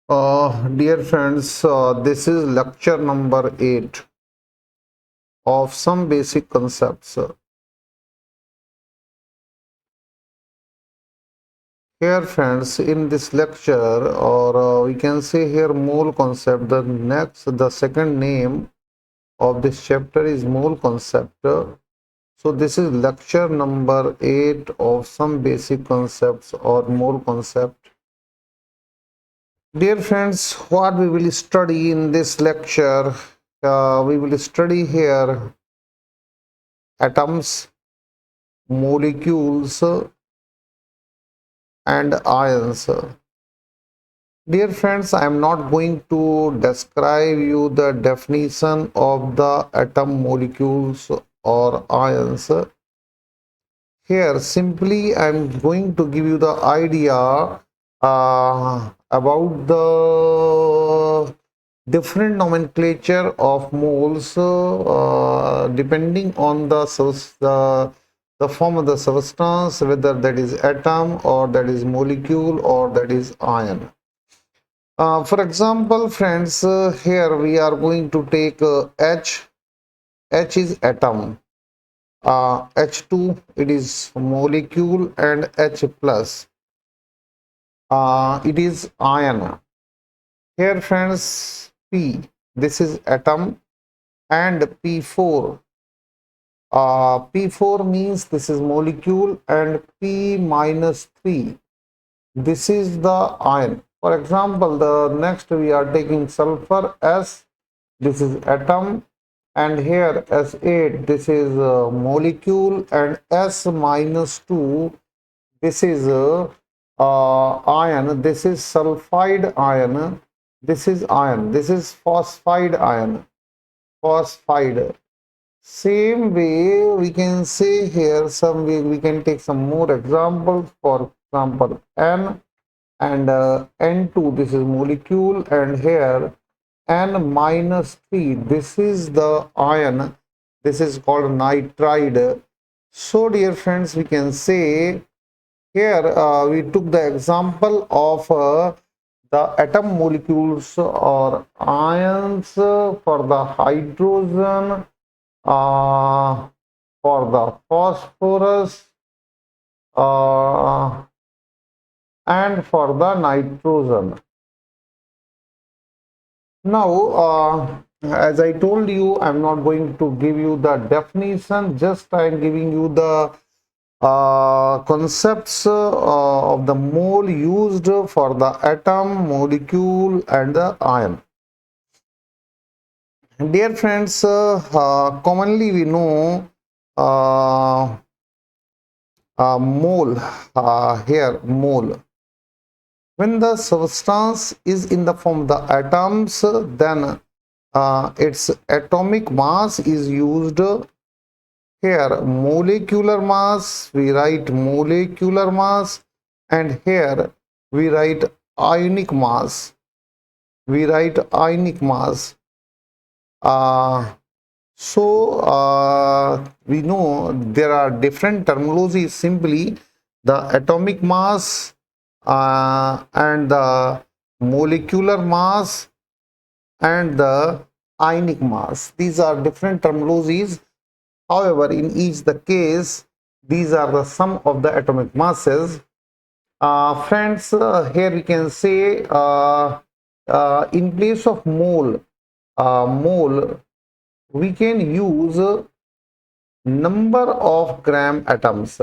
Dear friends, this is lecture number 8 of some basic concepts. Here friends, in this lecture, or we can say here mole concept, the second name of this chapter is mole concept. So this is lecture number 8 of some basic concepts or mole concept. Dear friends, what we will study in this lecture, we will study here atoms, molecules, and ions. Dear friends, I am not going to describe you the definition of the atom, molecules, or ions. Here, simply I am going to give you the idea about the different nomenclature of moles depending on the form of the substance, whether that is atom or that is molecule or that is ion. For example, friends, here we are going to take H. H is atom. H2 it is molecule, and H plus it is ion. Here friends, P, this is atom, and P4. P4 means this is molecule, and P minus 3, this is the ion. For example, the next we are taking sulfur S, this is atom, and here S8, this is molecule, and S minus 2, this is ion, this is sulphide ion, this is ion, this is phosphide ion, phosphide. Same way we can say here, some way we can take some more examples. For example, N and N2, this is molecule, and here N minus 3, this is the ion, this is called nitride. So dear friends, we can say here we took the example of the atom, molecules, or ions for the hydrogen, for the phosphorus, uh, and for the nitrogen. Now, as I told you, I'm not going to give you the definition, just I'm giving you the concepts of the mole used for the atom, molecule, and the ion. Dear friends, commonly we know uh, mole, here mole. When the substance is in the form of the atoms, then its atomic mass is used. Here molecular mass, we write molecular mass, and here we write ionic mass. We write ionic mass. We know there are different terminologies. Simply the atomic mass and the molecular mass and the ionic mass. These are different terminologies. However, in each the case, these are the sum of the atomic masses. Friends, here we can say in place of mole, we can use number of gram atoms.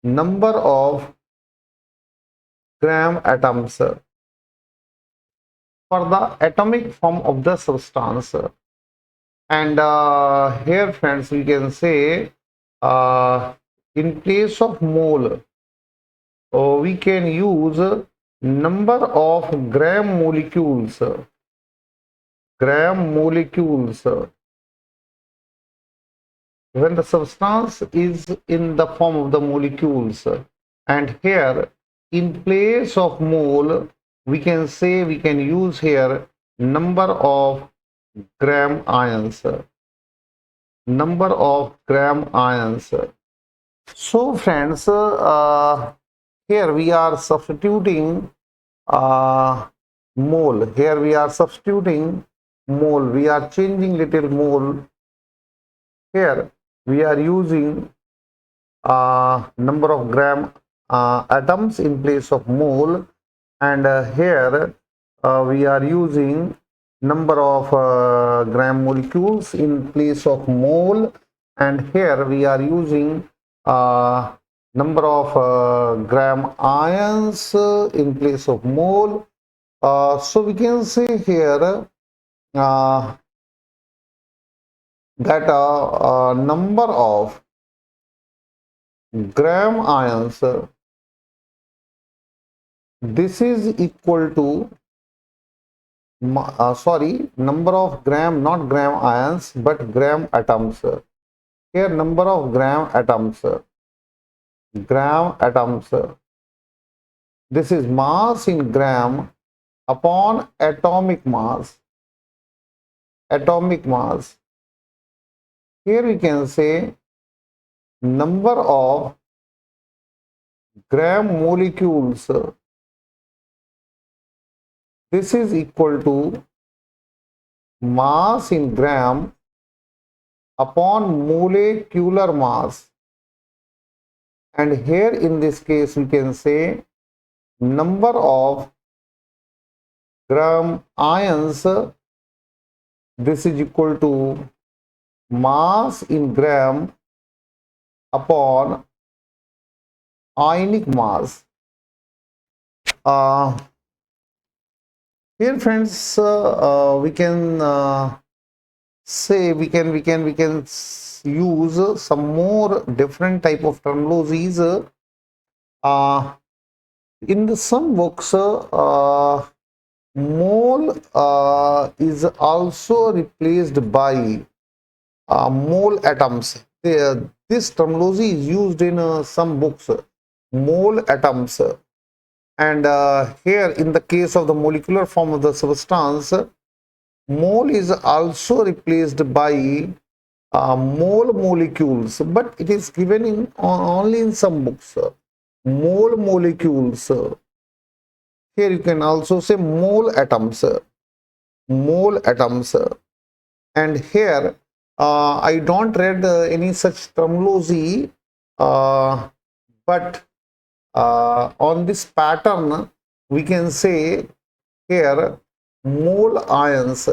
Number of gram atoms for the atomic form of the substance. And here friends, we can say in place of mole, we can use number of gram molecules. Gram molecules. When the substance is in the form of the molecules, and here in place of mole, we can say, we can use here number of gram ions. Number of gram ions. So friends, here we are substituting mole. Here we are substituting mole. We are changing little mole. Here we are using number of gram atoms in place of mole, and here we are using number of gram molecules in place of mole, and here we are using number of gram ions in place of mole. So we can say here that number of gram ions, this is equal to sorry, number of gram, not gram ions but gram atoms. Here number of gram atoms, this is mass in gram upon atomic mass. Here we can say number of gram molecules, this is equal to mass in gram upon molecular mass, and here in this case we can say number of gram ions, this is equal to mass in gram upon ionic mass. Here friends, we can say we can use some more different type of terminologies. In some books, mole is also replaced by mole atoms. This terminology is used in some books, mole atoms. And here in the case of the molecular form of the substance, mole is also replaced by mole molecules, but it is given in only in some books. Mole molecules. Here you can also say mole atoms. And here I don't read any such terminology, but on this pattern we can say here mole ions.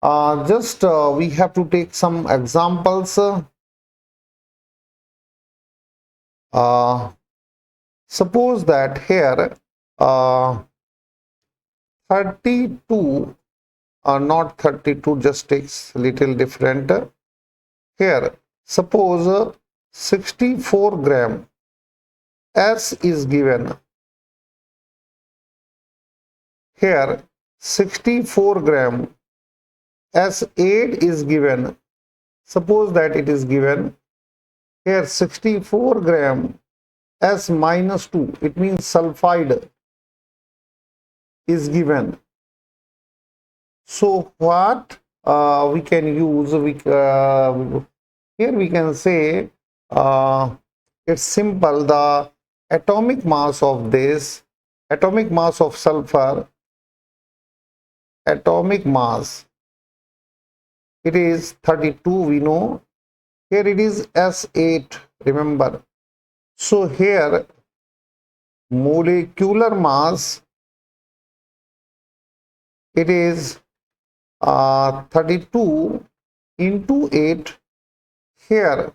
We have to take some examples. Suppose that here 32, not 32, just takes little different. Here suppose 64 gram S is given. Here 64 gram S8 is given. Suppose that it is given. Here 64 gram S minus 2, it means sulphide, is given. So what we can use? Here we can say it's simple. The atomic mass of this, atomic mass of sulfur, atomic mass, it is 32, we know. Here it is S8, remember. So here molecular mass, it is 32 into 8. Here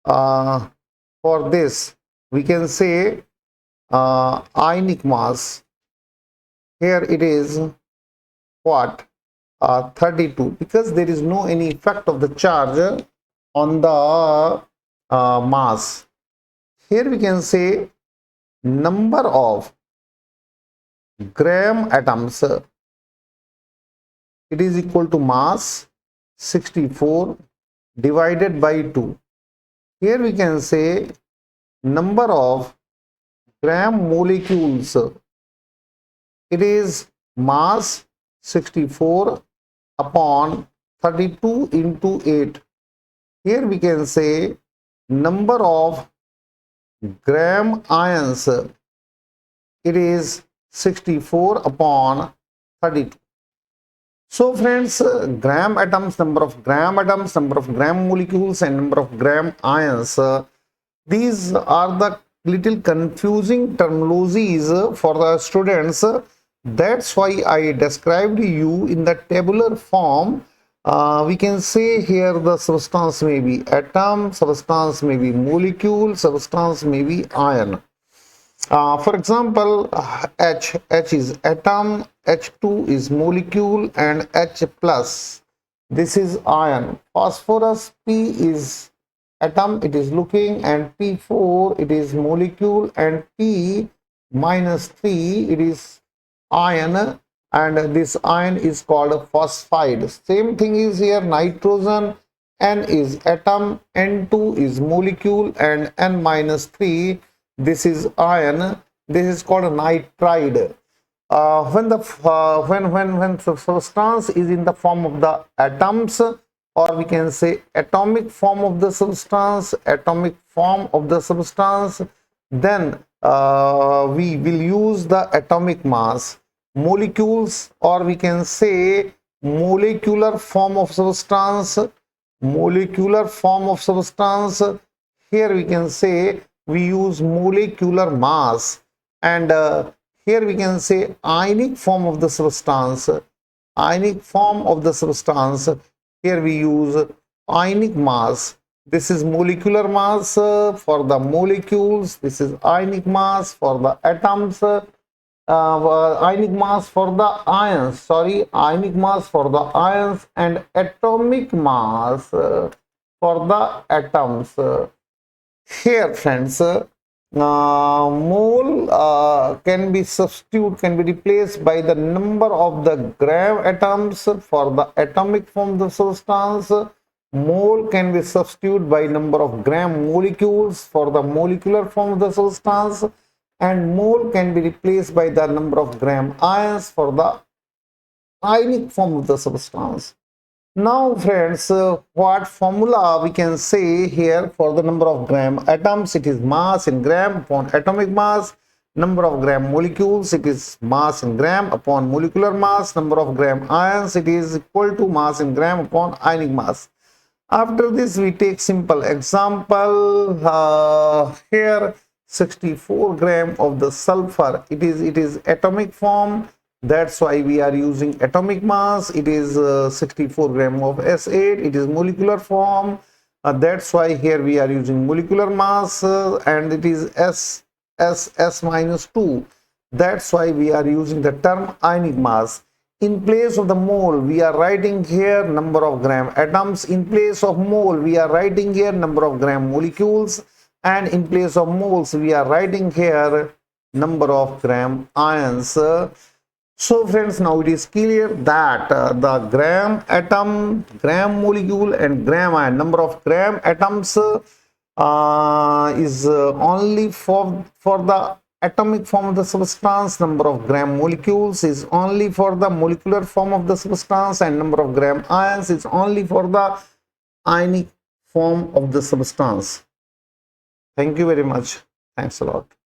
for this we can say ionic mass. Here it is what? 32, because there is no any effect of the charge on the mass. Here we can say number of gram atoms, it is equal to mass 64 divided by 2. Here we can say number of gram molecules, it is mass 64 upon 32 into 8. Here we can say number of gram ions, it is 64 upon 32. So friends, gram atoms, number of gram atoms, number of gram molecules, and number of gram ions. These are the little confusing terminologies for the students. That's why I described you in the tabular form. We can say here the substance may be atom, substance may be molecule, substance may be ion. For example, H is atom, H2 is molecule, and H plus, this is ion. Phosphorus, P is atom, it is looking, and P4 it is molecule, and P minus 3 it is ion, and this ion is called phosphide. Same thing is here, nitrogen, N is atom, N2 is molecule, and N minus 3, this is ion. This is called nitride. When the substance is in the form of the atoms, or we can say atomic form of the substance, then we will use the atomic mass. Molecules, or we can say molecular form of substance, here we can say we use molecular mass. And here we can say ionic form of the substance, here we use ionic mass. This is molecular mass for the molecules, this is ionic mass for the atoms, ionic mass for the ions, and atomic mass for the atoms. Here friends, mole can be replaced by the number of the gram atoms for the atomic form of the substance. Mole can be substituted by number of gram molecules for the molecular form of the substance, and mole can be replaced by the number of gram ions for the ionic form of the substance. Now friends, what formula we can say here for the number of gram atoms? It is mass in gram upon atomic mass. Number of gram molecules, it is mass in gram upon molecular mass. Number of gram ions, it is equal to mass in gram upon ionic mass. After this, we take simple example. Here 64 gram of the sulfur, it is atomic form. That's why we are using atomic mass. It is 64 gram of S8. It is molecular form. That's why here we are using molecular mass, and it is S minus 2. That's why we are using the term ionic mass. In place of the mole, we are writing here number of gram atoms. In place of mole, we are writing here number of gram molecules. And in place of moles, we are writing here number of gram ions. So friends, now it is clear that the gram atom, gram molecule, and gram ion, number of gram atoms is only for the atomic form of the substance. Number of gram molecules is only for the molecular form of the substance, and number of gram ions is only for the ionic form of the substance. Thank you very much. Thanks a lot.